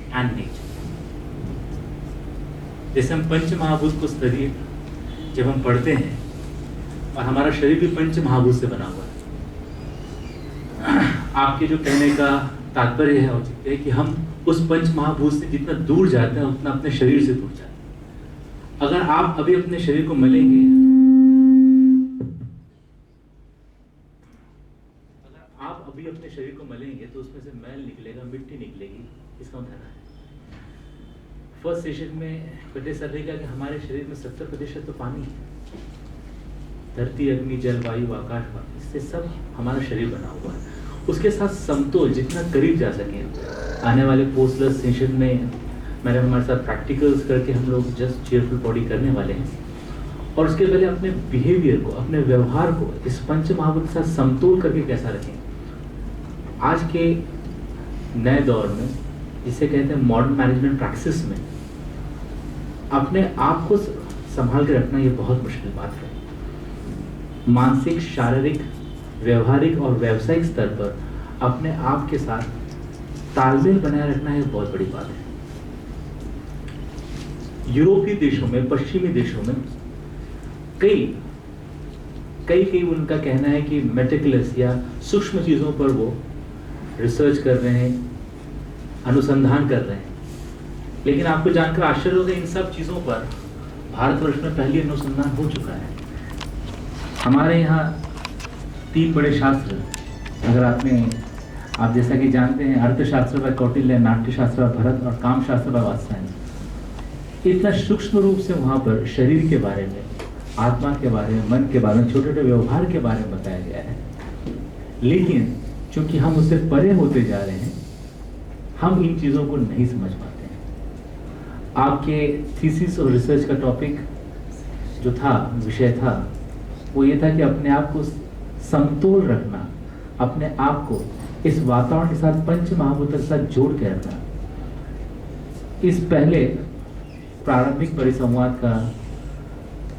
And nature. जैसे हम पंच महाभूत को स्तरीय जब हम पढ़ते हैं, और हमारा शरीर भी पंच महाभूत से बना हुआ है। आपके जो कहने का तात्पर्य है औचित्य है कि हम उस पंच महाभूत से जितना दूर जाते हैं उतना अपने शरीर से दूर जाते हैं। अगर आप अभी अपने शरीर को मलेंगे, अपने शरीर को मलेंगे तो उसमें से मैल निकलेगा, मिट्टी निकलेगी। इसका मतलब है फर्स्ट सेशन में पहले सर ने कहा कि हमारे शरीर में 70% तो पानी है। धरती, अग्नि, जल, वायु, आकाश, इससे सब हमारा शरीर बना हुआ है। उसके साथ समतोल जितना करीब जा सके। आने वाले पोस्टलर सेशन में मैंने हमारे साथ प्रैक्टिकल्स करके हम लोग जस्ट चेयरफुल बॉडी करने वाले हैं, और उसके पहले अपने बिहेवियर को, अपने व्यवहार को इस पंच महाभूत के साथ समतोल करके कैसा रखें। आज के नए दौर में जिसे कहते हैं मॉडर्न मैनेजमेंट प्रैक्टिस में अपने आप को संभाल के रखना ये बहुत मुश्किल बात है। मानसिक, शारीरिक, व्यवहारिक और व्यावसायिक स्तर पर अपने आप के साथ तालमेल बनाए रखना ये बहुत बड़ी बात है। यूरोपीय देशों में, पश्चिमी देशों में कई उनका कहना है कि मेटिकुलस या सूक्ष्म चीजों पर वो रिसर्च कर रहे हैं, अनुसंधान कर रहे हैं। लेकिन आपको जानकर आश्चर्य होगा, इन सब चीजों पर भारतवर्ष में पहले अनुसंधान हो चुका है। हमारे यहाँ 3 बड़े शास्त्र, अगर आप जैसा कि जानते हैं, अर्थशास्त्र बाय कौटिल्य, नाट्यशास्त्र बाय भरत और कामशास्त्र बाय वात्स्यायन। इतना सूक्ष्म रूप से वहाँ पर शरीर के बारे में, आत्मा के बारे में, मन के बारे में, छोटे छोटे व्यवहार के बारे में बताया गया है। लेकिन चूंकि हम उससे परे होते जा रहे हैं, हम इन चीज़ों को नहीं समझ पाते हैं। आपके थीसिस और रिसर्च का टॉपिक जो था, विषय था, वो ये था कि अपने आप को समतोल रखना, अपने आप को इस वातावरण के साथ, पंच महाभूत के साथ जोड़ के रखना। इस पहले प्रारंभिक परिसंवाद का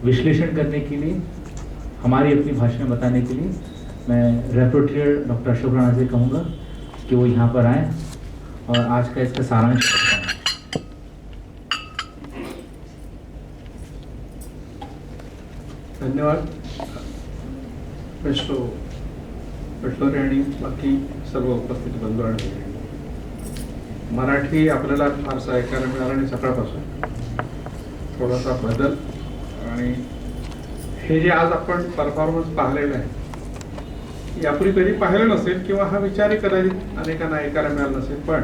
विश्लेषण करने के लिए, हमारी अपनी भाषा में बताने के लिए मैं रेपोर्टियर डॉक्टर अशोक राणा से कहूँगा कि वो यहाँ पर आए और आज का इसका सारांश बताएं। धन्यवाद पेशलोरे आणि बाकी सर्व उपस्थित बंधू आणि मराठी आपल्याला फारसा ऐकायला मिळालं नाही सकाळपासून, थोडासा बदल। आणि हे जे आज आपण परफॉर्मन्स पाहिलेलं आहे, यापूर्वी कधी पाहिलं नसेल किंवा हा विचारही कदाचित अनेकांना ऐकायला मिळाला नसेल। पण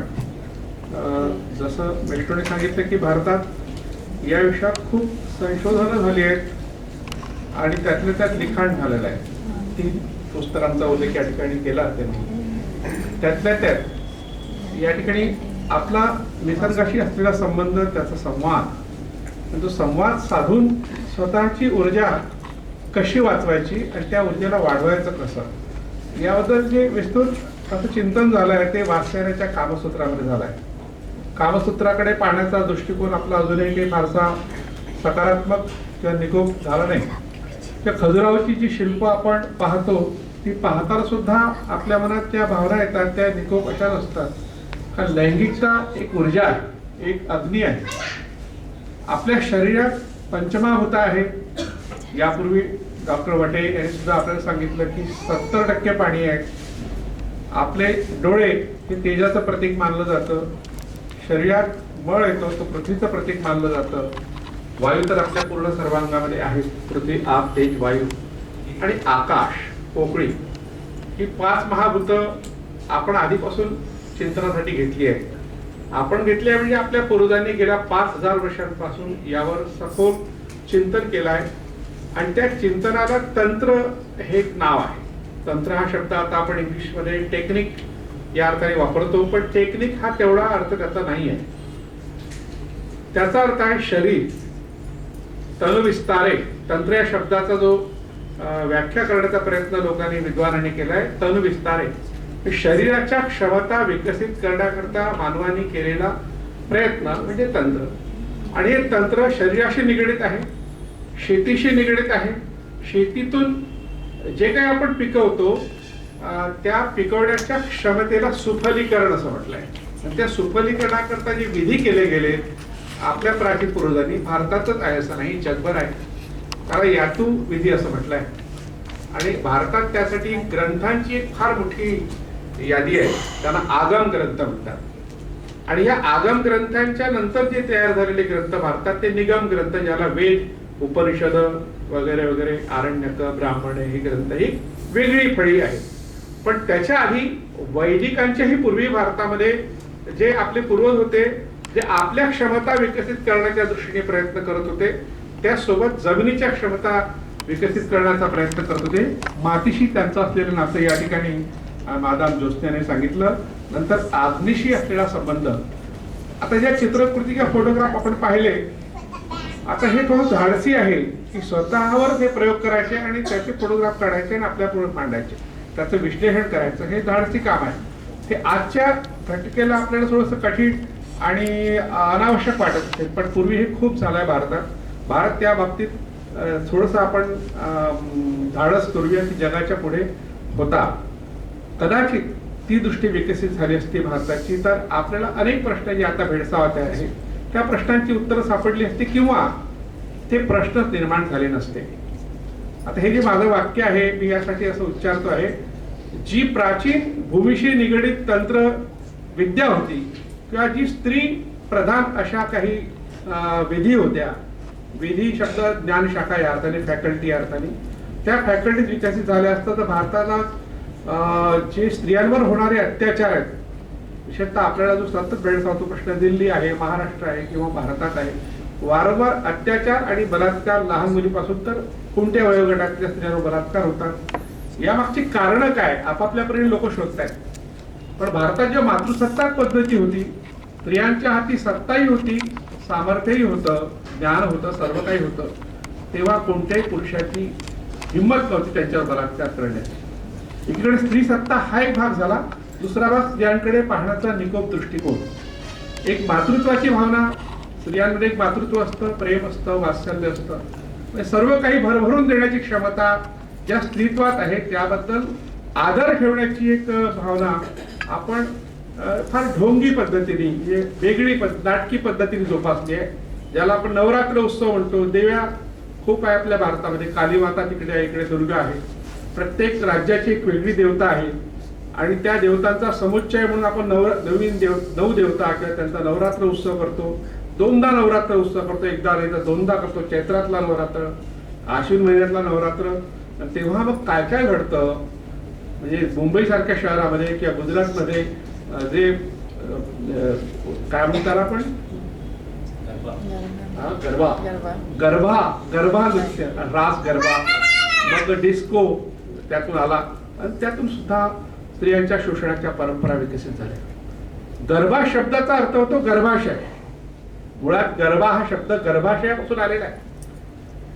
जसं मेल्टोने सांगितलं की भारतात या विषयात खूप संशोधनं झाली आहेत आणि त्यातल्या त्यात लिखाण झालेलं आहे। 3 पुस्तकांचा उल्लेख या ठिकाणी केला त्यांनी। त्यातल्या त्यात या ठिकाणी आपला निसर्गाशी असलेला संबंध, त्याचा संवाद, तो संवाद साधून स्वतःची ऊर्जा कशी वाचवायची आणि त्या ऊर्जेला वाढवायचं कसं, याबद्दल जे विस्तृत असं चिंतन झालं आहे ते वात्स्यायनाच्या कामसूत्रामध्ये झालं आहे। कामसूत्राकडे पाहण्याचा दृष्टिकोन आपला अजूनही काही फारसा सकारात्मक किंवा निकोप झाला नाही। त्या खजुराहोची जी शिल्प आपण पाहतो, ती पाहताना सुद्धा आपल्या मनात त्या भावना येतात, त्या निकोप अशा नसतात। कारण लैंगिकता एक ऊर्जा आहे, एक अग्नी आहे। आपल्या शरीरात पंचमहाभूत आहे। यापूर्वी डॉक्टर वटे यांनी सुद्धा आपल्याला सांगितलं की 70% पाणी आहे। आपले डोळे हे तेजाचं प्रतीक मानलं जातं। शरीरात मळ येतो तो पृथ्वीचं प्रतीक मानलं जातं। वायू तर आपल्या पूर्ण सर्वांगामध्ये आहे, पृथ्वी, आप, तेज, वायू आणि आकाश, पोकळी, ही 5 महाभूतं आपण आधीपासून चिंतनासाठी घेतली आहेत। आपण घेतली आहे म्हणजे आपल्या पूर्वजांनी गेल्या 5000 वर्षांपासून यावर सखोल चिंतन केलं आहे। आणि त्या चिंतनाला तंत्र हे एक नाव आहे। तंत्र हा शब्द आता आपण इंग्लिशमध्ये टेक्निक या अर्थाने वापरतो, पण टेक्निक हा तेवढा अर्थ त्याचा नाही आहे। त्याचा अर्थ आहे शरीर, तनुविस्तारे। तंत्र या शब्दाचा जो व्याख्या करण्याचा प्रयत्न लोकांनी, विद्वानांनी केलाय, तनुविस्तारे, शरीराच्या क्षमता विकसित करण्याकरता मानवाने केलेला प्रयत्न म्हणजे तंत्र। आणि हे तंत्र शरीराशी निगडित आहे, शेतीशी निगडित आहे। शेतीतून जे काही आपण पिकवतो त्या पिकवण्याच्या क्षमतेला सुफलीकरण असं म्हटलंय। आणि त्या सुफलीकरणाकरता जे विधी केले गेले आपल्या प्राचीन पूर्वजांनी, भारतातच आहे असं नाही, जगभर आहे. कारण यातू विधी असं म्हटलंय. आणि भारतात त्यासाठी ग्रंथांची एक फार मोठी यादी आहे, त्यांना आगम ग्रंथ म्हणतात. आणि या आगम ग्रंथांच्या नंतर जे तयार झालेले ग्रंथ भारतात ते निगम ग्रंथ, ज्याला वेद, उपनिषद वगैरे वगैरे, आरण्यक, ब्राह्मण, ही ग्रंथ ही वेगळी फळी आहे. पण त्याच्या आधी वैदिकांच्याही पूर्वी भारतामध्ये जे आपले पूर्वज होते, जे आपल्या क्षमता विकसित करण्याच्या दृष्टीने प्रयत्न करत होते, त्यासोबत जमिनीच्या क्षमता विकसित करण्याचा प्रयत्न करत होते. मातीशी त्यांचं असलेलं नातं या ठिकाणी मादाम जोस्याने सांगितलं. नंतर अग्नीशी असलेला संबंध. आता ज्या चित्रकृती किंवा फोटोग्राफ आपण पाहिले, आता हे थोडं धाडसी आहे की स्वतःवर हे प्रयोग करायचे आणि त्याचे फोटोग्राफ काढायचे आणि आपल्या पुढे मांडायचे, त्याचं विश्लेषण करायचं, हे धाडसी काम आहे. हे आजच्या घटकेला आपल्याला थोडंसं कठीण आणि अनावश्यक वाटत असेल, पण पूर्वी हे खूप झालंय भारतात. भारत त्या बाबतीत थोडंसं आपण धाडस करूया की जगाच्या पुढे होता. कदाचित ती दृष्टी विकसित झाली असती भारताची, तर आपल्याला अनेक प्रश्न जे आता भेडसावत आहेत त्या प्रश्नांची उत्तरं सापडली असती किंवा ते प्रश्नच निर्माण झाले नसते. आता हे जे माझं वाक्य आहे, मी यासाठी असं उच्चारतो आहे, जी प्राचीन भूमीशी निगडित तंत्र विद्या होती किंवा जी स्त्री प्रधान अशा काही विधी होत्या, विधी शब्द ज्ञानशाखा या अर्थाने, फॅकल्टी या अर्थाने, त्या फॅकल्टीज विकसित झाल्या असतात तर भारताला जे स्त्रियांवर होणारे अत्याचार आहेत, विशेषतः आपल्याला जो सतत भेडसावतो प्रश्न, दिल्ली आहे, महाराष्ट्र आहे किंवा भारतात आहे, वारंवार अत्याचार आणि बलात्कार, लहान मुलीपासून तर कोणत्या वयोगटातल्या स्त्रियांवर बलात्कार होतात, यामागची कारणं काय आपापल्यापर्यंत लोक शोधतायत. पण भारतात जेव्हा मातृसत्ताक पद्धती होती, स्त्रियांच्या हाती सत्ताही होती, सामर्थ्यही होतं, ज्ञान होतं, सर्व काही होतं, तेव्हा कोणत्याही पुरुषाची हिंमत नव्हती त्यांच्यावर बलात्कार करण्याची. इकडे स्त्री सत्ता हा एक भाग झाला. दुसरा भाग स्त्रियांकडे पाहण्याचा निकोप दृष्टिकोन. एक मातृत्वाची भावना, स्त्रियांमध्ये एक मातृत्व असतं, प्रेम असतं, वात्सल्य असतं, सर्व काही भरभरून देण्याची क्षमता ज्या स्त्रीत्वात आहे त्याबद्दल आदर ठेवण्याची एक भावना आपण फार ढोंगी पद्धतीने, वेगळी नाटकी पद्धतीने जोपासली आहे, ज्याला आपण नवरात्र उत्सव म्हणतो. देव्या खूप आहे आपल्या भारतामध्ये, काली माता तिकडे आहे, इकडे दुर्गा आहे, प्रत्येक राज्याची एक वेगळी देवता आहे आणि त्या देवतांचा समुच्चय म्हणून आपण नऊ देवता किंवा त्यांचा नवरात्र उत्सव करतो. दोनदा नवरात्र उत्सव करतो, एकदा नाही तर दोनदा करतो. चैत्रातला नवरात्र, आश्विन महिन्यातला नवरात्र. तेव्हा मग काय काय घडतं, म्हणजे मुंबई सारख्या शहरामध्ये किंवा गुजरातमध्ये जे काय म्हणतात आपण गरबा नृत्य, रास गरबा, मग डिस्को त्यातून आला आणि त्यातून सुद्धा स्त्रियांच्या शोषणाच्या परंपरा विकसित झाल्या. गरबा शब्दाचा अर्थ होतो गर्भाशय. मुळात गरबा हा शब्द गर्भाशयापासून आलेला आहे.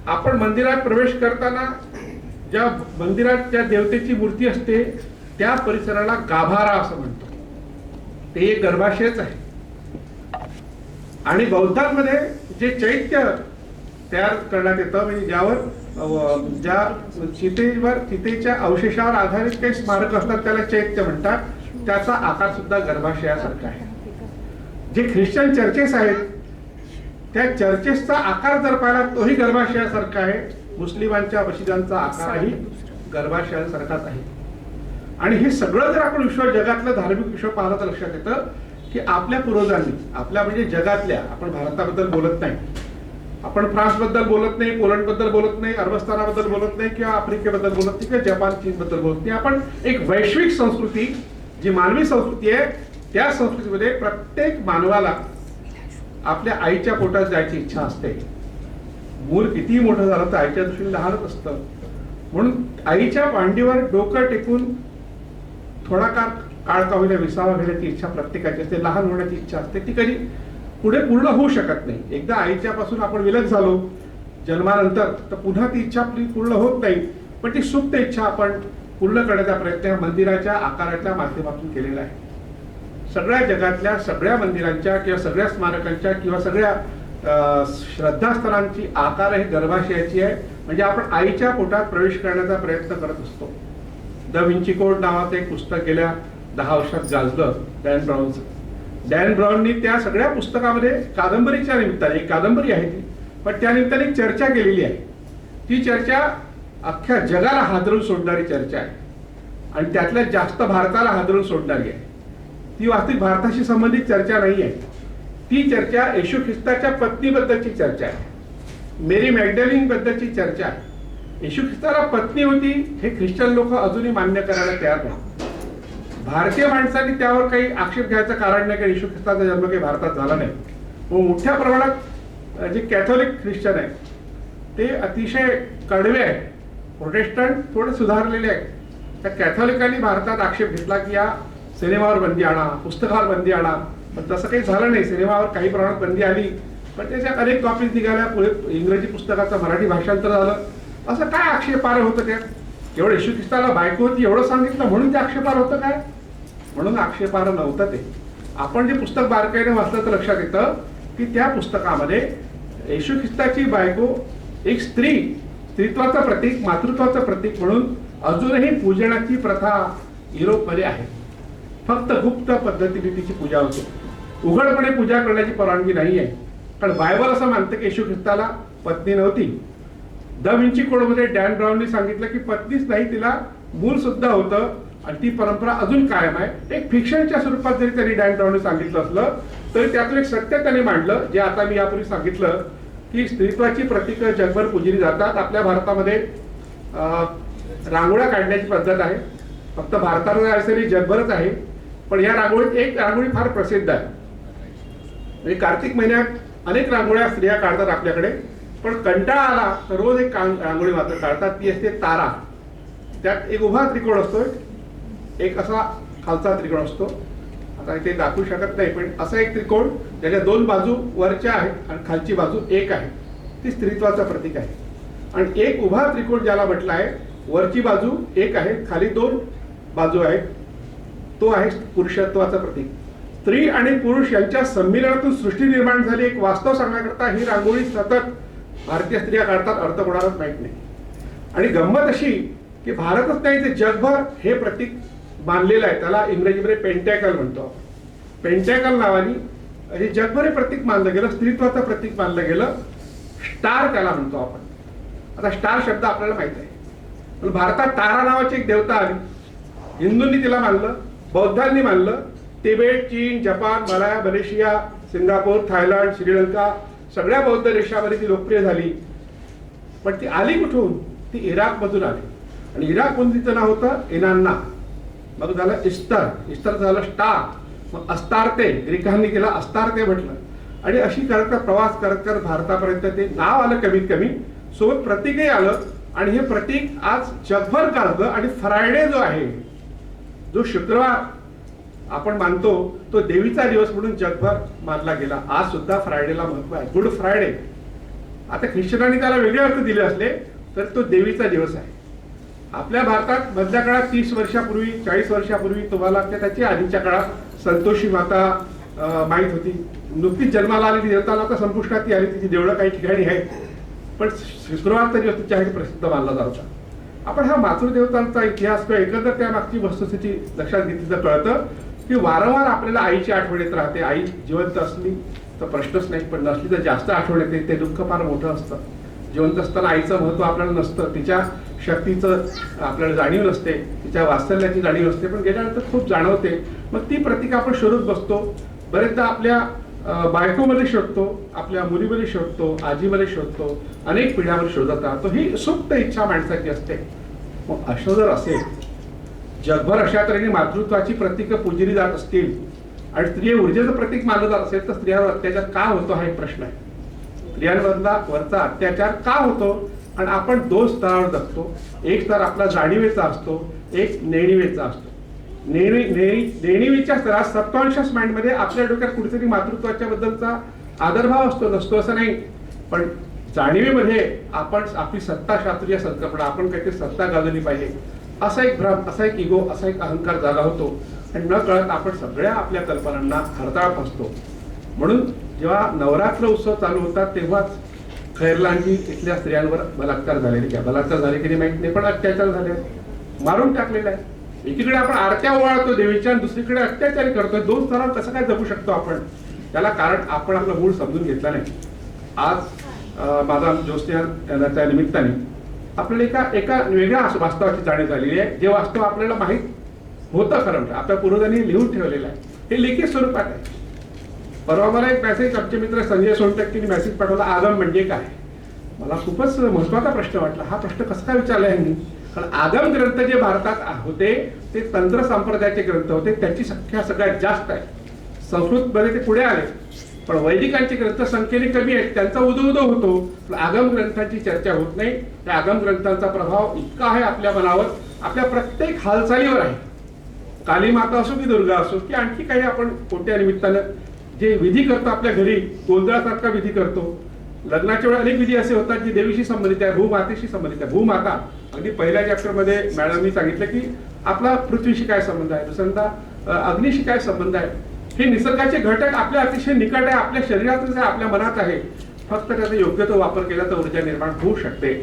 आपण मंदिरात प्रवेश करताना ज्या मंदिरात ज्या देवतेची मूर्ती असते त्या परिसराला गाभारा असं म्हणतो, ते एक गर्भाशयच आहे. आणि बौद्धांमध्ये जे चैत्य तयार करण्यात येतं, म्हणजे ज्या चितेच्या अवशेषावर आधारित काही स्मारक असतात त्याला चैत्य म्हणतात, त्याचा आकार सुद्धा गर्भाशयासारखा आहे. जे ख्रिश्चन चर्चेस आहेत त्या चर्चेसचा आकार जर पाहिला तोही गर्भाशयासारखा आहे. मुस्लिमांच्या मशिदांचा आकारही गर्भाशयासारखाच आहे. आणि हे सगळं जर आपण जगातलं धार्मिक विश्व पाहिलं तर लक्षात येतं की आपल्या पूर्वजांनी, आपल्या म्हणजे जगातल्या, आपण भारताबद्दल बोलत नाही, आपण फ्रान्सबद्दल बोलत नाही, पोलंडबद्दल बोलत नाही, अरबस्तानाबद्दल बोलत नाही किंवा आफ्रिकेबद्दल बोलत नाही किंवा जपान, चीनबद्दल बोलत नाही. आपण एक वैश्विक संस्कृती, जी मानवी संस्कृती आहे, त्या संस्कृतीमध्ये प्रत्येक मानवाला आपल्या आईच्या पोटात जायची इच्छा असते. मूल कितीही मोठं झालं तर आईच्या दृष्टीने लहानच असतं. म्हणून आईच्या मांडीवर डोकं टेकून थोडा काळ का होईना विसावा घेण्याची इच्छा प्रत्येकाची असते, लहान होण्याची इच्छा असते. ती कधी पुढे पूर्ण होऊ शकत नाही. एकदा आईच्या पासून आपण विलग झालो जन्मानंतर तर पुन्हा ती इच्छा आपली पूर्ण होत नाही. पण ती सुप्त इच्छा आपण पूर्ण करण्याचा प्रयत्न मंदिराच्या आकाराच्या माध्यमातून केलेला आहे. सगळ्या जगातल्या सगळ्या मंदिरांच्या किंवा सगळ्या स्मारकांच्या किंवा सगळ्या श्रद्धास्थानांची आकार ही गर्भाशयाची आहे. म्हणजे आपण आईच्या पोटात प्रवेश करण्याचा प्रयत्न करत असतो. द विंची कोड नावाचं एक पुस्तक गेल्या 10 वर्षात गाजलं डॅन ब्राउनचं. डॅन ब्राऊननी त्या सगळ्या पुस्तकामध्ये कादंबरीच्या निमित्ताने, एक कादंबरी आहे ती, पण त्या निमित्ताने एक चर्चा केलेली आहे. ती चर्चा अख्ख्या जगाला हादरून सोडणारी चर्चा आहे आणि त्यातल्या जास्त भारताला हादरून सोडणारी आहे. ती वास्तविक भारताशी संबंधित चर्चा नाही आहे. ती चर्चा येशू ख्रिस्ताच्या पत्नीबद्दलची चर्चा आहे. मेरी मॅग्डलिन बद्दलची चर्चा आहे. येशू ख्रिस्ताला पत्नी होती हे ख्रिश्चन लोक अजूनही मान्य करायला तयार नाही. भारतीय माणसांनी त्यावर काही आक्षेप घ्यायचं कारण नाही की येशू ख्रिस्ताचा जन्म काही भारतात झाला नाही. मग मोठ्या प्रमाणात जे कॅथोलिक ख्रिश्चन आहेत ते अतिशय कडवे आहेत. प्रोटेस्टंट थोडे सुधारलेले आहेत. त्या कॅथोलिकांनी भारतात आक्षेप घेतला की या सिनेमावर बंदी आणा, पुस्तकावर बंदी आणा. पण तसं काही झालं नाही. सिनेमावर काही प्रमाणात बंदी आली, पण त्याच्या अनेक कॉपीज निघाल्या. पुढे इंग्रजी पुस्तकाचं मराठी भाषांतर झालं. असं काय आक्षेपार्ह होतं त्यात? एवढं येशू ख्रिस्ताला बायको होती एवढं सांगितलं म्हणून ते आक्षेपार्ह होतं काय? म्हणून आक्षेपार्ह नव्हतं ते. आपण जे पुस्तक बारकाईने वाचलं तर लक्षात येतं की त्या पुस्तकामध्ये येशू ख्रिस्ताची बायको एक स्त्री, स्त्रीत्वाचं प्रतीक, मातृत्वाचं प्रतीक म्हणून अजूनही पूजनाची प्रथा युरोपमध्ये आहे. फक्त गुप्त पद्धतीने तिची पूजा होते. उघडपणे पूजा करण्याची परवानगी नाही आहे. कारण बायबल असं मानतं की येशू ख्रिस्ताला पत्नी नव्हती. द विंची कोडमध्ये डॅन ब्राऊनने सांगितलं की पत्नीच नाही, तिला मूल सुद्धा होतं आणि ती परंपरा अजून कायम आहे. एक फिक्शनच्या स्वरूपात जरी त्यांनी डॅन ब्राऊनने सांगितलं असलं तरी त्यातून एक सत्य त्यांनी मांडलं, जे आता मी यापूर्वी सांगितलं की स्त्रीत्वाची प्रतीकं जगभर पूजली जातात. आपल्या भारतामध्ये रांगोळ्या काढण्याची पद्धत आहे. फक्त भारतामध्ये असेल जगभरच आहे. पण या रांगोळीत एक रांगोळी फार प्रसिद्ध आहे. म्हणजे कार्तिक महिन्यात अनेक रांगोळ्या स्त्रिया काढतात आपल्याकडे. पण कंटाळा आला तर रोज एक रांगोळी मात्र काढतात. ती असते तारा. त्यात एक उभा त्रिकोण असतो, एक असा खालचा त्रिकोण असतो. आता इथे दाखवू शकत नाही, पण असा एक त्रिकोण ज्याच्या दोन बाजू वरच्या आहेत आणि खालची बाजू एक आहे. ती स्त्रीत्वाचं प्रतीक आहे. आणि एक उभा त्रिकोण ज्याला म्हटलं आहे, वरची बाजू एक आहे, खाली दोन बाजू आहेत, तो आहे पुरुषत्वाचं प्रतीक. स्त्री आणि पुरुष यांच्या संमिलनातून सृष्टी निर्माण झाली. एक वास्तव सांगण्याकरता ही रांगोळी सतत भारतीय स्त्रिया काढतात. अर्थ कोणालाच माहीत नाही. आणि गंमत अशी की भारतच नाही ते जगभर हे प्रतीक मानलेलं आहे. त्याला इंग्रजीमध्ये पेंटॅकल म्हणतो आपण. पेंटॅकल नावाने हे जगभर हे प्रतीक मानलं गेलं, स्त्रीत्वाचं प्रतीक मानलं गेलं. स्टार त्याला म्हणतो आपण. आता स्टार शब्द आपल्याला माहित आहे, पण भारतात तारा नावाची एक देवता आली. हिंदूंनी तिला मानलं, बौद्धांनी मानलं. तिबेट, चीन, Japan, Malaya, Malaysia, Singapore, Thailand, Sri Lanka सगळ्या बौद्ध देशामध्ये ती लोकप्रिय झाली. पण ती आली कुठून? ती इराकमधून आली. आणि इराकमधून तिचं नाव होतं इनान्ना. मग झालं इस्टर, इस्टर झालं स्टार, मग अस्तारते, ग्रीकांनी तिला अस्तारते म्हटलं. आणि अशी करत प्रवास करत करत भारतापर्यंत ते नाव आलं कमीत कमी, सोबत प्रतीकही आलं. आणि हे प्रतीक आज जगभर गाजलं. आणि फ्रायडे जो आहे, जो शुक्रवार आपण मानतो, तो देवीचा दिवस म्हणून जगभर मानला गेला. आज सुद्धा फ्रायडेला महत्व आहे, गुड फ्रायडे. आता ख्रिश्चनांनी त्याला वेगळे अर्थ दिले असले तर तो देवीचा दिवस आहे. आपल्या भारतात मधल्या काळात 30 वर्षापूर्वी 40 वर्षापूर्वी तुम्हाला त्याच्या आधीच्या काळात संतोषी माता माहीत होती. नुकतीच जन्माला आलेली देवताला आता संपुष्टात ती आली. तिची देवळं काही ठिकाणी आहेत, पण शुक्रवारचा दिवस तिच्यासाठी प्रसिद्ध मानला जात होता. आपण हा मातृदेवतांचा इतिहास किंवा एकंदर त्या मागची वस्तुस्थिती लक्षात घेतली तर कळतं की वारंवार आपल्याला आईची आठवण येत राहते. आई जिवंत असली तर प्रश्नच नाही, पण नसली तर जास्त आठवण येते. ते दुःख फार मोठं असतं. जिवंत असताना आईचं महत्त्व आपल्याला नसतं, तिच्या शक्तीचं आपल्याला जाणीव नसते, तिच्या वात्सल्याची जाणीव नसते. पण गेल्यानंतर खूप जाणवते. मग ती प्रतीक आपण शोधत बसतो. बरेचदा आपल्या बायकोमध्ये शोधतो, आपल्या मुलीमध्ये शोधतो, आजीमध्ये शोधतो, अनेक पिढ्यामध्ये शोधत राहतो. ही सुप्त इच्छा माणसाची असते. मग असं जर असेल, जगभर अशा तऱ्हेने मातृत्वाची प्रतीकं पूजली जात असतील आणि स्त्रिय ऊर्जेचं प्रतीक मानलं जात असेल तर स्त्रियांवर अत्याचार का होतो हा एक प्रश्न आहे. स्त्रियांवरला वरचा अत्याचार का होतो? आणि आपण दोन स्तरावर जगतो. एक स्तर आपला जाणीवेचा असतो, एक नेणिवेचा असतो. नेणिवेच्या स्तरात सबकॉन्शियस माइंडमध्ये आपल्या डोक्यात कुठेतरी मातृत्वाच्या बद्दलचा आदरभाव असतो, नसतो असं नाही. पण जाणीवेमध्ये आपण आपली सत्ताशास्त्रीय संकल्पना, आपण काहीतरी सत्ता गाजवली पाहिजे असा एक भ्रम, असा एक इगो, असा एक अहंकार जागा होतो. आणि न कळत आपण सगळ्या आपल्या कल्पनांना हरताळ फसतो. म्हणून जेव्हा नवरात्र उत्सव चालू होतात तेव्हाच खैरलांची इथल्या स्त्रियांवर बलात्कार झालेले, बलात्कार झाले की नाही माहित नाही, पण अत्याचार झाले, मारून टाकलेला आहे. एकीकडे आपण आरत्या ओवाळतो देवीच्या आणि दुसरीकडे अत्याचारी करतोय. दोन स्तरावर कसं काय जगू शकतो आपण? त्याला कारण आपण आपलं मूळ समजून घेतलं नाही. आज माझा ज्योतिषाच्या निमित्ताने आपल्याला एका वेगळ्या वास्तवाची जाणीव झालेली आहे. जे वास्तव आपल्याला माहीत होतं खरं म्हणजे आपल्या पूर्वजांनी लिहून ठेवलेलं आहे. हे लिखित स्वरूपात आहे. परवा मला एक मेसेज आमचे मित्र संजय सोनटक्केंनी मेसेज पाठवला, आगम म्हणजे काय? मला खूपच महत्वाचा प्रश्न वाटला. हा प्रश्न कसा काय विचारला यांनी? कारण आगम ग्रंथ जे भारतात होते ते तंत्र संप्रदायाचे ग्रंथ होते. त्याची संख्या सगळ्यात जास्त आहे. संस्कृतमध्ये ते पुढे आले, पण वैदिकांचे ग्रंथ संख्येने कमी आहेत. त्यांचा उदो होतो, पण आगम ग्रंथांची चर्चा होत नाही. त्या आगम ग्रंथांचा प्रभाव इतका आहे आपल्या मनावर, आपल्या प्रत्येक हालचालीवर आहे. काली माता असो की दुर्गा असो की आणखी काही आपण कोणत्या निमित्तानं जे विधी करतो आपल्या घरी, गोंधळासारखा विधी करतो. लग्नाच्या वेळी अनेक विधी असे होतात जे देवीशी संबंधित आहे, भूमातेशी संबंधित आहे. भूमाता अगदी पहिल्या चॅप्टरमध्ये मॅडमनी सांगितलं की आपला पृथ्वीशी काय संबंध आहे, दुसऱ्यांदा अग्नीशी काय संबंध आहे. हे निसर्गाचे घटक आपल्या अतिशय निकट आहे, आपल्या शरीरातच आहे, आपल्या मनात आहे. फक्त त्याचा योग्य तो वापर केला तर ऊर्जा निर्माण होऊ शकते.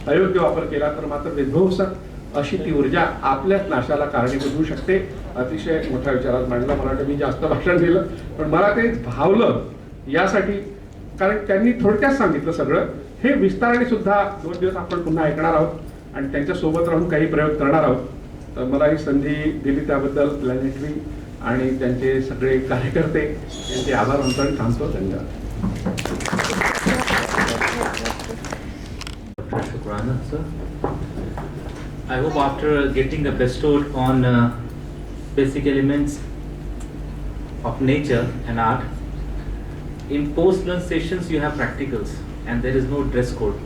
अयोग्य वापर केला तर मात्र विध्वंसक अशी ती ऊर्जा आपल्याच नाशाला कारणीभूत होऊ शकते. अतिशय मोठ्या विचारात मांडला. मला वाटतं मी जास्त भाषण दिलं, पण मला ते भावलं यासाठी, कारण त्यांनी थोडक्यात सांगितलं सगळं. हे विस्ताराने सुद्धा 2 दिवस आपण पुन्हा ऐकणार आहोत आणि त्यांच्या सोबत राहून काही प्रयोग करणार आहोत. तर मला ही संधी दिली त्याबद्दल प्लॅनेटरी आणि त्यांचे सगळे कार्यकर्ते यांचे आभार मानतो आणि थांबतो. धन्यवाद. Shukrana, sir. I hope after getting a bestowed on basic elements of nature and art, in post-lunch sessions you have practicals and there is no dress code.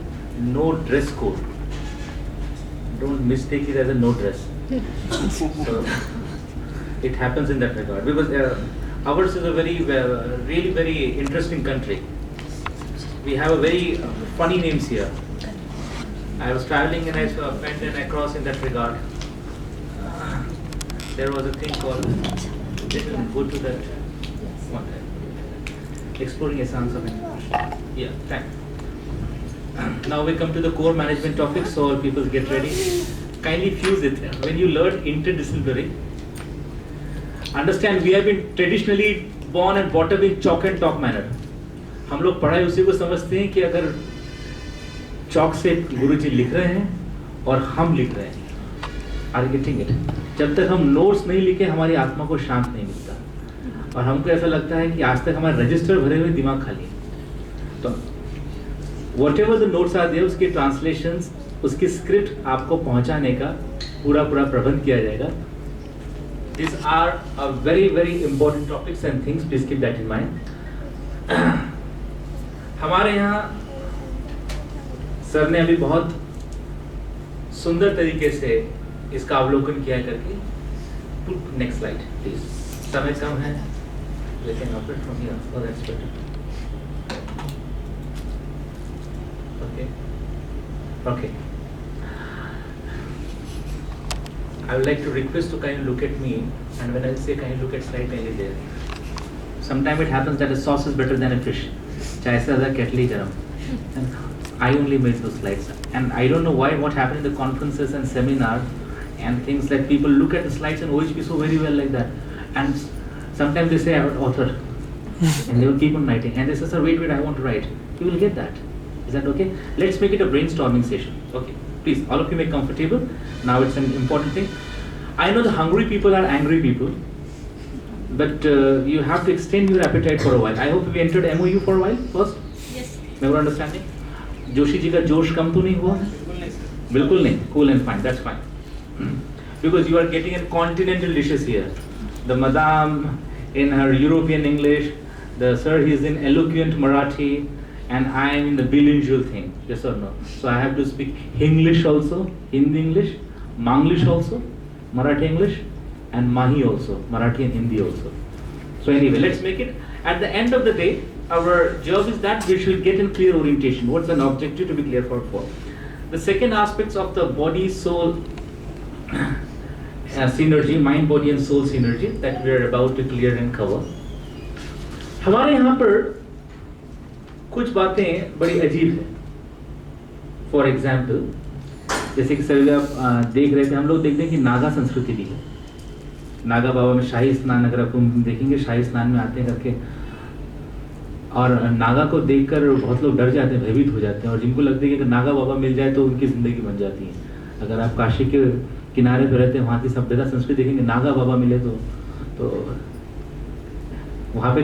No dress code. Don't mistake it as a no dress. So, it happens in that regard because ours is a very really very interesting country. We have a very funny names here. I was traveling and I went and across in that regard. There was a thing called, didn't go to that one, exploring essence of it. Yeah, thanks. Now we come to the core management topic, so all people get ready. Kindly fuse it. When you learn interdisciplinary, understand we have been traditionally born and brought up in chalk and talk manner. हम लोग पढ़ाई उसी को समझते हैं कि अगर चौक से गुरुजी लिख रहे हैं और हम लिख रहे हैं, आर गेटिंग इट? जब तक हम नोट्स नहीं लिखे हमारी आत्मा को शांत नहीं मिलता और हमको ऐसा लगता है कि आज तक हमारे रजिस्टर भरे हुए, दिमाग खाली है. तो whatever the notes are there, उसकी ट्रांसलेशंस, उसकी स्क्रिप्ट आपको पहुंचाने का पूरा प्रबंध किया जाएगा. These are a very very important topics and things, please keep that in mind. हमारे यहाँ सर ने अभी बहुत सुंदर तरीके से इसका अवलोकन किया करके. Next slide please. समय कम है लेकिन operate from here for expected. Okay okay. I would like to request to kind of look at me, and when I say kind of look at slide, kindly there. Sometimes it happens that a sauce is better than a fish. चाहे ऐसा ज़्यादा केटली गरम. I only made those slides, and I don't know why. What happened in the conferences and seminars and things like people look at the slides and OHP so very well like that, and sometimes they say I'm an author, and they will keep on writing, and they say, sir, wait, I want to write. You will get that. Is that okay? Let's make it a brainstorming session. Okay, please, all of you make comfortable. Now it's an important thing. I know the hungry people are angry people, but you have to extend your appetite for a while. I hope we entered MOU for a while first. Yes. Never understanding. Joshi ji का जोश कम तो नहीं हुआ? बिल्कुल नहीं. Cool and fine. That's fine. Because you are getting a continental dishes here. The madam in her European English, the sir he is in eloquent Marathi, and I am in the bilingual thing. Yes or no? So I have to speak English also, Hindi English, Manglish also, Marathi English, and Mahi also, Marathi and Hindi also. So anyway, let's make it. At the end of the day, our job is that we should get a clear orientation. What's an objective to be clear for? The second aspects of the body, soul synergy, mind, body and soul synergy that we are about to clear and cover. हमारे यहाँ पर कुछ बातें बड़ी अजीब है. For example, जैसे कि सर आप देख रहे थे, हम लोग देखते हैं कि नागा संस्कृति भी है। नागा बाबा में शाही स्नान, अगर आपको देखेंगे शाही स्नान में आते हैं करके, और नागा को देखकर बहुत लोग डर जाते हैं, भयभीत हो जाते हैं, और जिनको लगता है कि अगर नागा बाबा मिल जाए तो उनकी ज़िंदगी बन जाती है। अगर आप काशी के किनारे पर रहते हैं, वहाँ की सभ्यता संस्कृति देखेंगे, नागा बाबा मिले तो वहाँ पे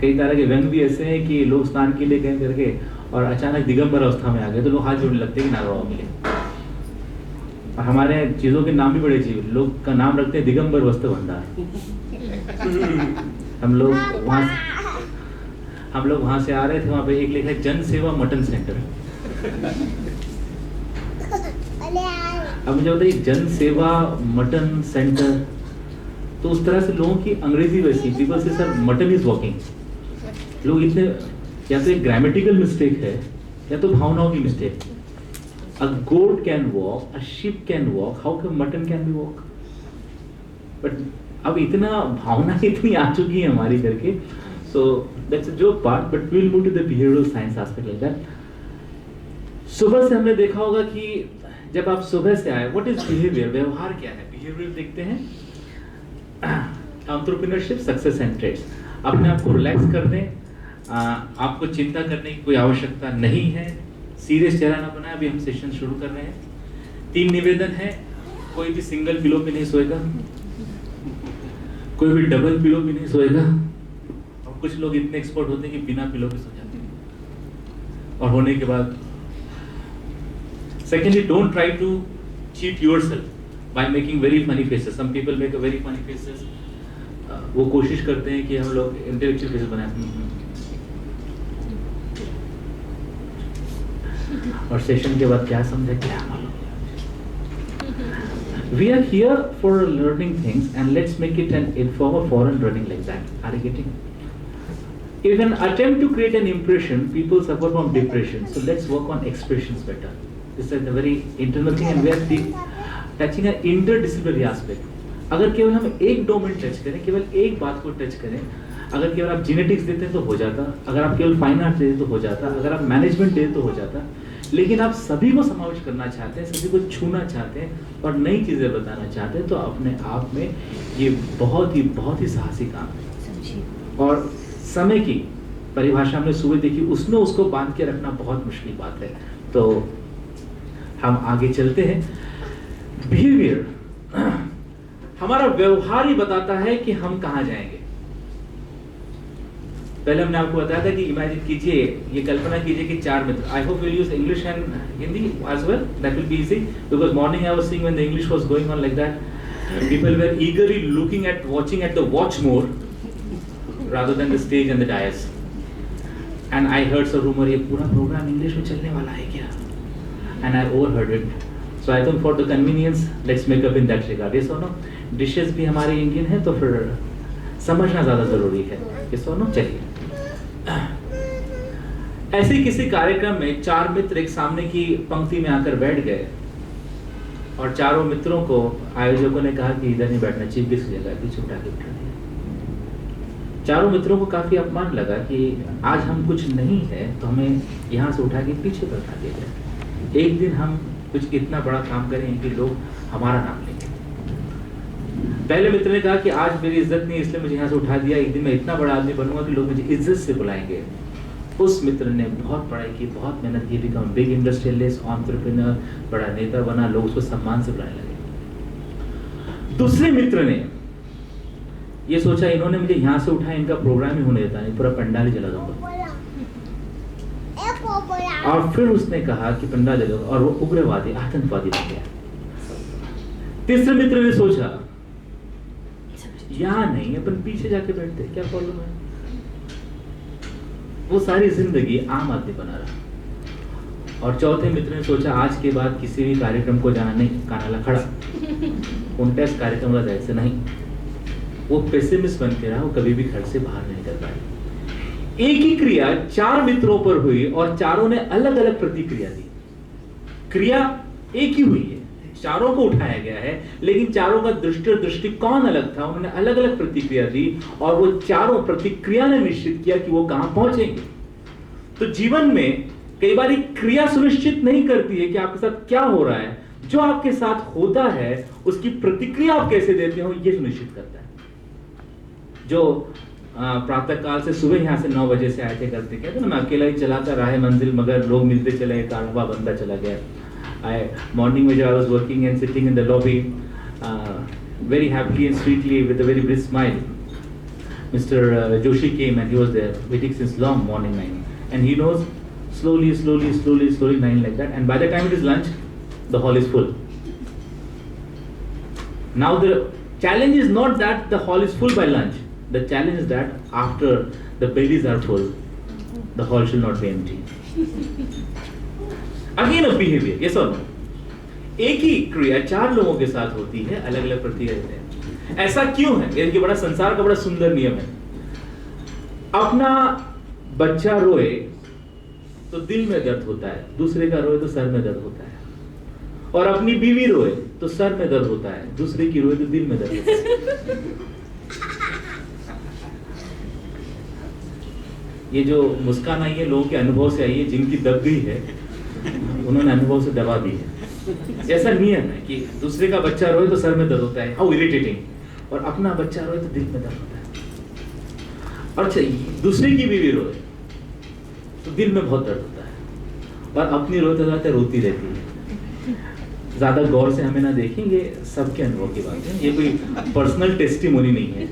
कई तरह के व्यंग भी ऐसे हैं कि लोग स्नान के लिए गए करके और अचानक दिगंबर अवस्था में आ गए तो लोग हाथ जोड़ने लगते हैं कि नागा बाबा मिले। और हमारे चीज़ों के नाम भी बड़े अजीब, लोग का नाम रखते हैं दिगंबर वस्त्र भंडार। हम लोग वहाँ से आ रहे थे, वहाँ पे एक लिखा है जन सेवा मटन सेंटर। अब मुझे बताइए जन सेवा मटन सेंटर, तो उस तरह से लोगों की अंग्रेजी वैसी, पीपल से सर मटन इज वॉकिंग। लोग इतने, या तो एक ग्रामेटिकल मिस्टेक है या तो भावनाओं की mistake. A goat can walk, a sheep can walk, how come mutton can be walk? But अब इतना भावना इतनी आ चुकी है हमारी करके, so that's a joke part, but we will move to the behavioural science aspect like that. सुबह से हमने देखा होगा कि जब आप सुबह से आए, व्हाट इज बिहेवियर, व्यवहार क्या है? बिहेवियर देखते हैं एंटरप्रेन्योरशिप, सक्सेस एंड ट्रेड्स। अपने आप को रिलैक्स कर दें, आपको चिंता करने की कोई आवश्यकता नहीं है, सीरियस चेहरा ना बनाए। अभी हम सेशन शुरू कर रहे हैं। 3 निवेदन है, कोई भी सिंगल पिलो पे नहीं सोएगा, कोई भी डबल पिलो पे नहीं सोएगा, और कुछ लोग इतने एक्सपर्ट होते हैं कि बिना पिलो पे सो जाते हैं। और होने के बाद secondly, don't try to cheat yourself by making very funny faces. Some people make a very funny faces. वो कोशिश करते हैं कि हम लोग intellectual faces बनाए। और सेशन के बाद क्या समझे, क्या मालूम। We are here for learning things and let's make it an informal foreign learning like that. Are you getting? If an attempt to create an impression, people suffer from depression. So let's work on expressions better. This is a very internal thing and we are touching है interdisciplinary aspect. अगर केवल हम एक domain touch करें, केवल एक बात को टच करें, अगर केवल आप जेनेटिक्स देते हैं तो हो जाता, अगर आप केवल फाइन आर्ट देते तो हो जाता, अगर आप मैनेजमेंट देते तो हो जाता, लेकिन आप सभी को समावेश करना चाहते हैं, सभी को छूना चाहते हैं और नई चीज़ें बताना चाहते हैं, तो अपने आप में ये बहुत ही साहसी काम है। और समय की परिभाषा हमने सुबह देखी, उसमें उसको बांध के रखना बहुत मुश्किल बात है। तो हम आगे चलते हैं। बिहेवियर, हमारा व्यवहार ही बताता है कि हम कहां जाएंगे। पहले हमने आपको बताया था कि इमेजिन कीजिए, ये कल्पना कीजिए कि 4 मित्र, I hope will use English and Hindi as well, that will be easy because morning I was seeing when the English was going on like that, people were eagerly looking at watching at the watch more rather than the stage and the dais, and I heard some rumour ये पूरा programme English में चलने वाला है क्या, and I overheard it. So I think for the convenience, let's make up in that regard. Yes or no? Dishes भी हमारे Indian है तो फिर समझना ज़्यादा ज़रूरी है। Yes or no? चलिए, ऐसे किसी कार्यक्रम में 4 मित्र एक सामने की पंक्ति में आकर बैठ गए और चारों मित्रों को आयोजकों ने कहा कि इधर नहीं बैठना, चीफ गेस्ट की जगह पीछे उठा के बिठा दिया। चारों मित्रों को काफी अपमान लगा कि आज हम कुछ नहीं है तो हमें यहाँ से उठा के पीछे बैठा दिया जाए। एक दिन हम कुछ इतना बड़ा काम करें कि लोग हमारा नाम लेंगे। पहले मित्र ने कहा कि आज मेरी इज्जत नहीं इसलिए मुझे यहाँ से उठा दिया, एक दिन मैं इतना बड़ा आदमी बनूंगा कि लोग मुझे इज्जत से बुलाएंगे। उस मित्र ने बहुत पढ़ाई की, बहुत मेहनत की, बिकम बिग इंडस्ट्रियलिस्ट, एंटरप्रेन्योर, बड़ा नेता बना, लोग उसको सम्मान से बुलाने लगे। दूसरे मित्र ने ये सोचा इन्होंने मुझे यहाँ से उठाया, इनका प्रोग्राम ही होने देता नहीं, पूरा पंडाल ही जला दूंगा। और फिर उसने कहा कि पंडाल जलाऊंगा और वो उग्रवादी, आतंकवादी बन गया। तीसरे मित्र ने सोचा यहाँ नहीं, अपन पीछे जाके बैठते, क्या प्रॉब्लम है। वो सारी जिंदगी आम आदमी बना रहा। और चौथे मित्र ने सोचा आज के बाद किसी भी कार्यक्रम को जाना नहीं, कानाला खड़ा, उनका इस कार्यक्रम का जायसे नहीं। वो पेसिमिस्ट बन के रहा, वो कभी भी घर से बाहर नहीं निकल पाए। एक ही क्रिया 4 मित्रों पर हुई और चारों ने अलग अलग प्रतिक्रिया दी। क्रिया एक ही हुई है, चारों को उठाया गया है, लेकिन चारों का दृष्टिकोण अलग था, उन्होंने अलग अलग प्रतिक्रिया दी और वो चारों प्रतिक्रिया ने निश्चित किया कि वो कहां पहुंचेंगे। तो जीवन में कई बार क्रिया सुनिश्चित नहीं करती है कि आपके साथ क्या हो रहा है, जो आपके साथ होता है उसकी प्रतिक्रिया आप कैसे देते हो ये सुनिश्चित करता है। जो प्रातः काल से सुबह यहाँ से 9 बजे से आए थे करते कहते ना, मैं अकेला ही चलाता राह मंजिल मगर लोग मिलते चले, कारवा बनता चला गया। मॉर्निंग में जब I was working and sitting in the lobby very happily and sweetly with a very brisk smile, Mr. Joshi came and he was there waiting since long morning 9, and he knows slowly 9 like that, and by the time it is lunch the hall is full. Now the challenge is not that the hall is full by lunch, the challenge is that after the bellies are full the hall should not be empty. Again a behavior, yes or no? एक ही क्रिया 4 लोगों के साथ होती है, अलग अलग प्रतिक्रिया देते हैं। ऐसा क्यों है? ये बड़ा संसार का बड़ा सुंदर नियम है। अपना बच्चा रोए तो दिल में दर्द होता है, दूसरे का रोए तो सर में दर्द होता है, और अपनी बीवी रोए तो सर में दर्द होता है, दूसरे की रोए तो दिल में दर्द होता है। ये जो मुस्कान आई है लोगों के अनुभव से आई है, जिनकी दब गई है उन्होंने अनुभव से दबा दी है। ऐसा नियम है कि दूसरे का बच्चा रोए तो सर में दर्द होता है, हाउ इरिटेटिंग, और अपना बच्चा रोए तो दिल में दर्द होता है। और अच्छा, दूसरे की बीवी रोए तो दिल में बहुत दर्द होता है, और अपनी रोते रोती रहती है। ज्यादा गौर से हमें ना देखेंगे, सबके अनुभव की बात है, ये कोई पर्सनल टेस्टिमोनी नहीं है।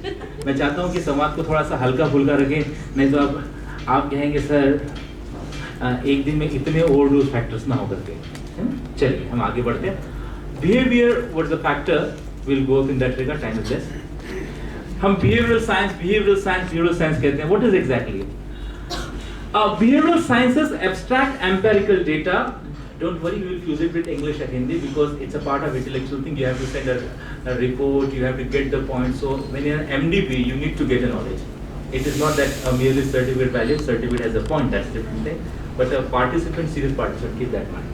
मैं चाहता हूँ कि समाज को थोड़ा सा हल्का फुल्का रखें, नहीं तो आप कहेंगे सर एक दिन में इतने ओवरडोज फैक्टर्स ना हो करके। चलिए हम आगे बढ़ते हैं। Behaviour what is the factor, will go in that regard, time is less. हम बिहेवियरल साइंस कहते हैं। What is exactly behavioural sciences? Abstract empirical data. Don't worry, we will fuse it with English and Hindi because it's a part of intellectual thing. You have to send a report, you have to get the point. So when you're an MDP, you need to get a knowledge. It is not that a merely certificate valid, certificate has a point, that's a different thing. But a participant, serious participant, keep that in mind.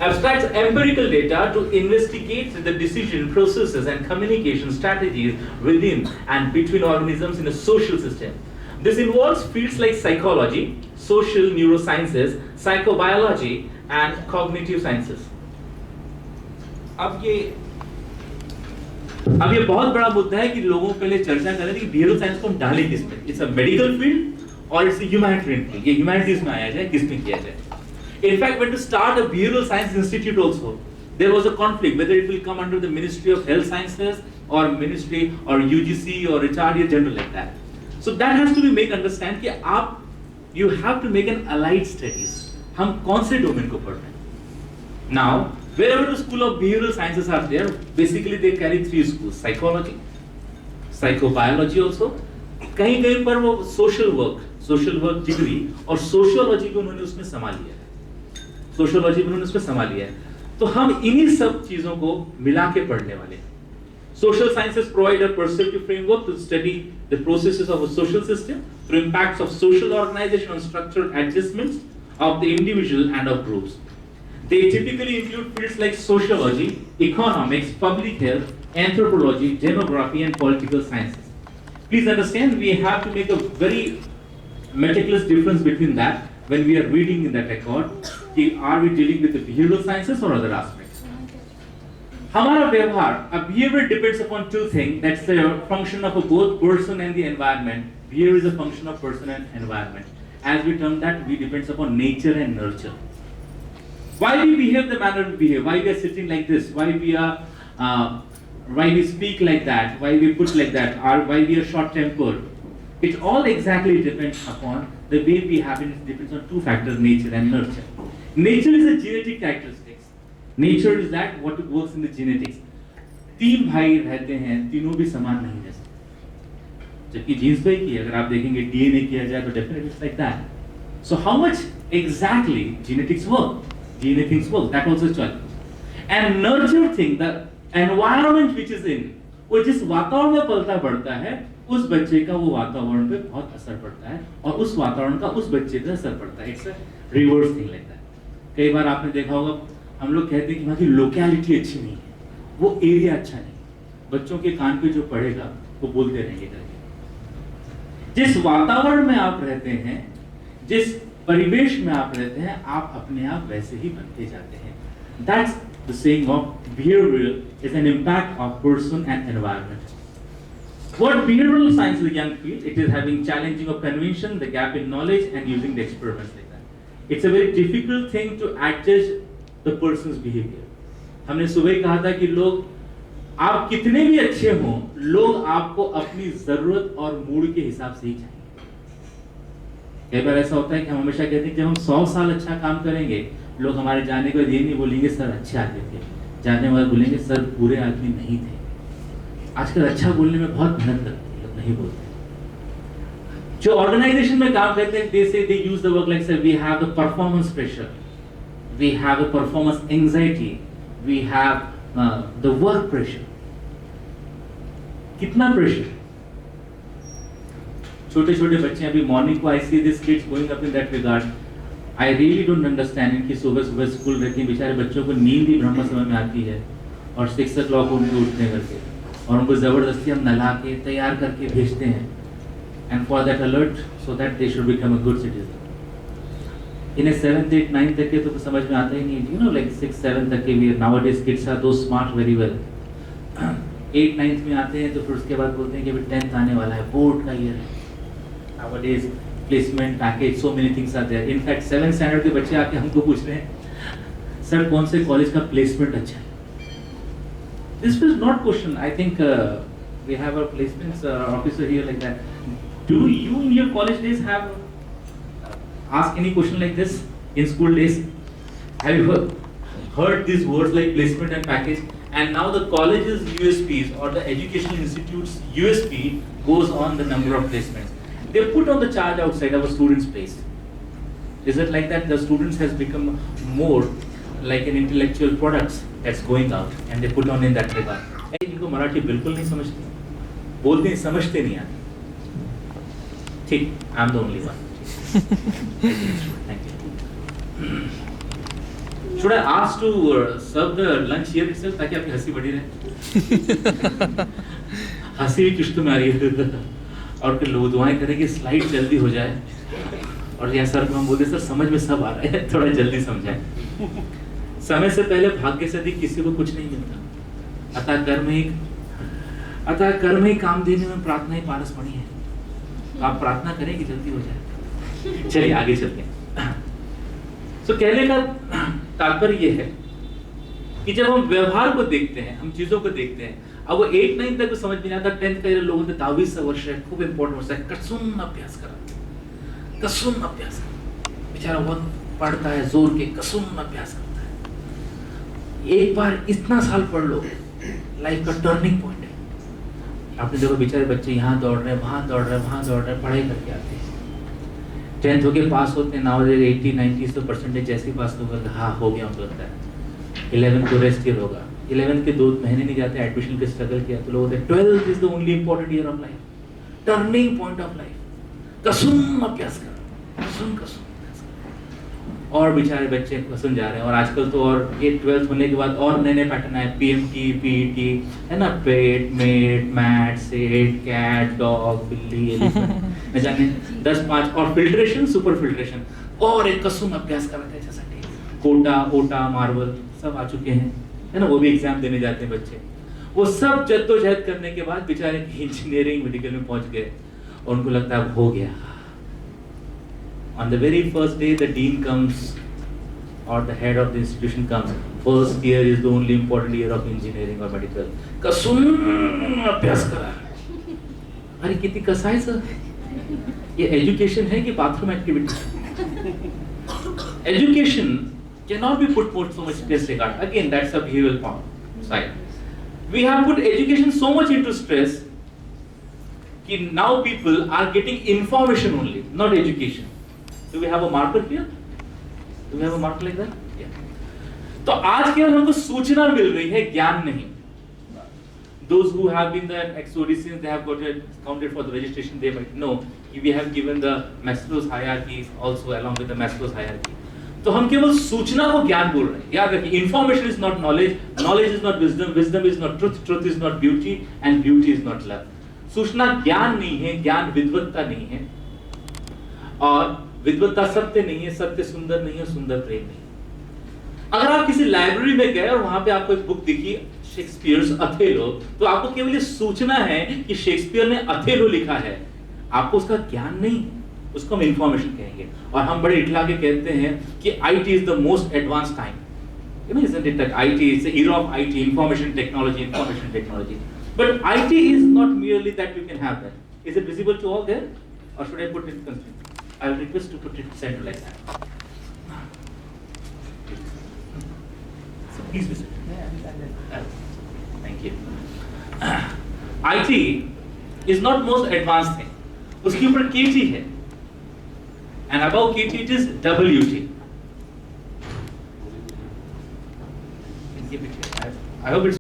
Abstracts empirical data to investigate the decision processes and communication strategies within and between organisms in a social system. This involves fields like psychology, social neurosciences, psychobiology and cognitive sciences. अब ये बहुत बड़ा मुद्दा है कि लोगों को पहले चर्चा कर रहे थे कि बिहेवियरल साइंस को हम डालें किस में। इट्स अ मेडिकल फील्ड और इट्स ह्यूमैनिटेरियन फील्ड। ये ह्यूमैनिटीज में आया जाए, किस में किया जाए। In fact, when to start a behavioral science institute also, there was a conflict whether it will come under the Ministry of Health Sciences or Ministry or UGC or HRD, general like that. So that has to be make understand कि आप you have to make an allied studies. हम कौन से domain को पढ़ रहे हैं? Now, wherever the school of behavioral sciences are there, basically they carry 3 schools: psychology, psychobiology also. कहीं-कहीं पर वो social work डिग्री और sociology को उन्होंने उसमें समा लिया है। Sociology को उन्होंने उसमें समा लिया है। तो हम इन्हीं सब चीजों को मिला के पढ़ने वाले हैं। Social sciences provide a perceptive framework to study the processes of a social system through impacts of social organization on structural adjustments of the individual and of groups. They typically include fields like sociology, economics, public health, anthropology, demography, and political sciences. Please understand, we have to make a very meticulous difference between that when we are reading in that record. Are we dealing with the behavioral sciences or other aspects? हमारा व्यवहार, a behavior depends upon 2 things. That's the function of both person and the environment. Behavior is a function of person and environment. As we term that, we depends upon nature and nurture. Why we behave the manner we behave? Why we are sitting like this? Why we speak like that? Why we put like that? Or why we are short-tempered? It all exactly depends upon the way we have it. Depends on 2 factors: nature and nurture. Nature is a genetic characteristic. Nature is that what works in the genetics. 3 भाई रहते हैं, तीनों भी समान नहीं रह सकते, जबकि जीन्स पे की अगर आप देखेंगे DNA किया जाए तो definitely it's like that. So how much exactly genetics work? DNA things work. That also is choice. And nurture thing, the environment which is in, वो जिस वातावरण में पलता बढ़ता है, उस बच्चे का वो वातावरण पे बहुत असर पड़ता है और उस वातावरण का उस बच्चे पे असर पड़ता है। It's a reverse thing like that. कई बार आपने देखा होगा, हम लोग कहते हैं कि वहाँ की लोकेलिटी अच्छी नहीं है, वो एरिया अच्छा नहीं, बच्चों के कान पे जो पड़ेगा वो बोलते रहेंगे करके। जिस वातावरण में आप रहते हैं, जिस परिवेश में आप रहते हैं, आप अपने आप वैसे ही बनते जाते हैं। That's the saying of behavioral is an impact of person and environment. What behavioral science is a young field? It is having challenging of convention, the gap in knowledge, and using the experiments like that. It's a very difficult thing to adjust the person's behavior. हमने सुबह ही कहा था कि लोग आप कितने भी अच्छे हों, लोग आपको अपनी जरूरत और मूड के हिसाब से ही चाहिए। कई बार ऐसा होता है कि हम हमेशा कहते हैं कि जब हम 100 साल अच्छा काम करेंगे, लोग हमारे जाने को ये नहीं बोलेंगे सर अच्छे आदमी थे, जाने वाले बोलेंगे सर बुरे आदमी नहीं थे। आजकल अच्छा बोलने में बहुत मेहनत लगती है, लोग नहीं बोलते। जो ऑर्गेनाइजेशन में काम करते हैं, they use the word like sir, we have the performance pressure, we have the performance anxiety, we have the work pressure. कितना प्रेशर? छोटे छोटे बच्चे अभी मॉर्निंग को I see these kids going up in that regard. I really don't understand इनकी सुबह सुबह school रहती है, बेचारे बच्चों को नींद ही ब्रह्म समय में आती है और 6 o'clock उनको उठते हैं करके और उनको जबरदस्ती हम नला के तैयार करके भेजते हैं and for that alert so that they should become a good citizen. इन्हें 7th 8th 9th तक के तो समझ में आता ही नहीं, you know like 6th 7th तक के भी nowadays kids are those smart very well. 8th 9th में आते हैं तो फिर उसके बाद बोलते हैं कि अभी 10th आने वाला है, बोर्ड का ईयर है। Nowadays placement package so many things are there. In fact 7th standard के बच्चे आके हमको पूछ रहे हैं सर कौन से कॉलेज का प्लेसमेंट अच्छा है। This was not question. I think we have a placements officer here like that. Do you in your college days have asked any question like this in school days? Have you heard these words like placement and package? And now the college's USPs or the educational institute's USP goes on the number of placements. They put on the charge outside our students' place. Is it like that? The students has become more like an intellectual products that's going out and they put on in that regard. इनको मराठी बिल्कुल नहीं समझते, बोलते नहीं, समझते नहीं आते। ठीक, I'm the only one. Thank you. Should I ask to serve the lunch here itself ताकि आपकी हंसी बढ़ी रहे? हंसी भी किश्तों में आ रही है और फिर लोग दुआएं करें कि स्लाइड जल्दी हो जाए और यहाँ सर को हम बोलते सर समझ में सब आ रहा है, थोड़ा जल्दी समझाएं। समय से पहले भाग्य से अधिक किसी को कुछ नहीं मिलता। अतः कर्म ही काम देने में प्रार्थना ही पारस पड़ी है। तो आप प्रार्थना करें कि जल्दी हो जाए। चलिए आगे चलते हैं। तो कहने का तात्पर्य ये है कि जब हम व्यवहार को देखते हैं, हम चीजों को देखते हैं, अब वो 8 9 तक समझ में नहीं आता, 10th का लोगों ने 22 वर्ष है, खूब इंपॉर्टेंट वर्ष है, कसून अभ्यास करा, कसून अभ्यास करा, बेचारा बहुत पढ़ता है जोर के, कसून अभ्यास करता है। एक बार इतना साल पढ़ लो, लाइफ का टर्निंग पॉइंट है। आपने देखो बेचारे बच्चे यहाँ दौड़ रहे हैं, वहां दौड़ रहे हैं, वहां दौड़ रहे हैं, पढ़ाई करके आते हैं, 10th होके पास होते हैं, नाउ 80 90 परसेंटेज जैसे पास होगा, हाँ हो गया हमको लगता है। 11th को रेस्ट ईयर होगा, 11th के 2 महीने नहीं जाते, एडमिशन के स्ट्रगल किया तो लोग 12th is the only important year of life, turning point of life. कसम अभ्यास करो, कसम कसम और बेचारे बच्चे कसम जा रहे हैं। और आजकल तो और ये 12th होने के बाद और नए नए पैटर्न आए, PMT PET है ना, pet mate mat set cat dog बिल्ली एलिफेंट न जाने 10-5 और फिल्ट्रेशन सुपर फिल्ट्रेशन और एक कसम अभ्यास कर रहे थे जैसा कोटा ओटा मार्वल सब आ चुके हैं, है ना, वो भी एग्जाम देने जाते हैं बच्चे। वो सब जद्दोजहद करने के बाद बेचारे इंजीनियरिंग मेडिकल में पहुंच गए और उनको लगता है अब हो गया। On the very first day the dean comes or the head of the institution comes, first year is the only important year of engineering or medical, कसम अभ्यास करा। अरे कितनी कसाई सर, ये एजुकेशन है कि bathroom activity? Education cannot be put so much stress regard. Again, that's a behavioral side. We have put education so much into stress that now people are getting information only, not education. Do we have a marker here? Do we have a marker like that? Yeah. तो आज केवल हमको सूचना मिल रही है, ज्ञान नहीं। Those who have been the ex-ODCs, they have got counted for the registration. They might know we have given the Maslow's hierarchy also along with the Maslow's hierarchy. तो हम केवल सूचना को ज्ञान बोल रहे हैं। याद रखिए, information is not knowledge, knowledge is not wisdom, wisdom is not truth, truth is not beauty and beauty is not love. सूचना ज्ञान नहीं है, ज्ञान विद्वत्ता नहीं है और विद्वत्ता सत्य नहीं है, सत्य सुंदर नहीं है, सुंदर प्रेम नहीं। अगर आप किसी लाइब्रेरी में गए और वहां पे आपको एक बुक दिखी शेक्सपियर्स अथेलो, तो आपको केवल ये सूचना है कि शेक्सपियर ने अथेलो लिखा है, आपको उसका ज्ञान नहीं, उसको हम इंफॉर्मेशन कहेंगे। और हम बड़े इठला के कहते हैं कि IT is the most advance time, isn't it, that IT is the era of IT, information technology. But IT is not merely that you can have that. Is it visible to all there, or should I put it constraint? I will request to put it center like that. So please visit. Thank you. IT is not most advanced thing. उसके ऊपर KT है, and above KT it is WT. I hope it's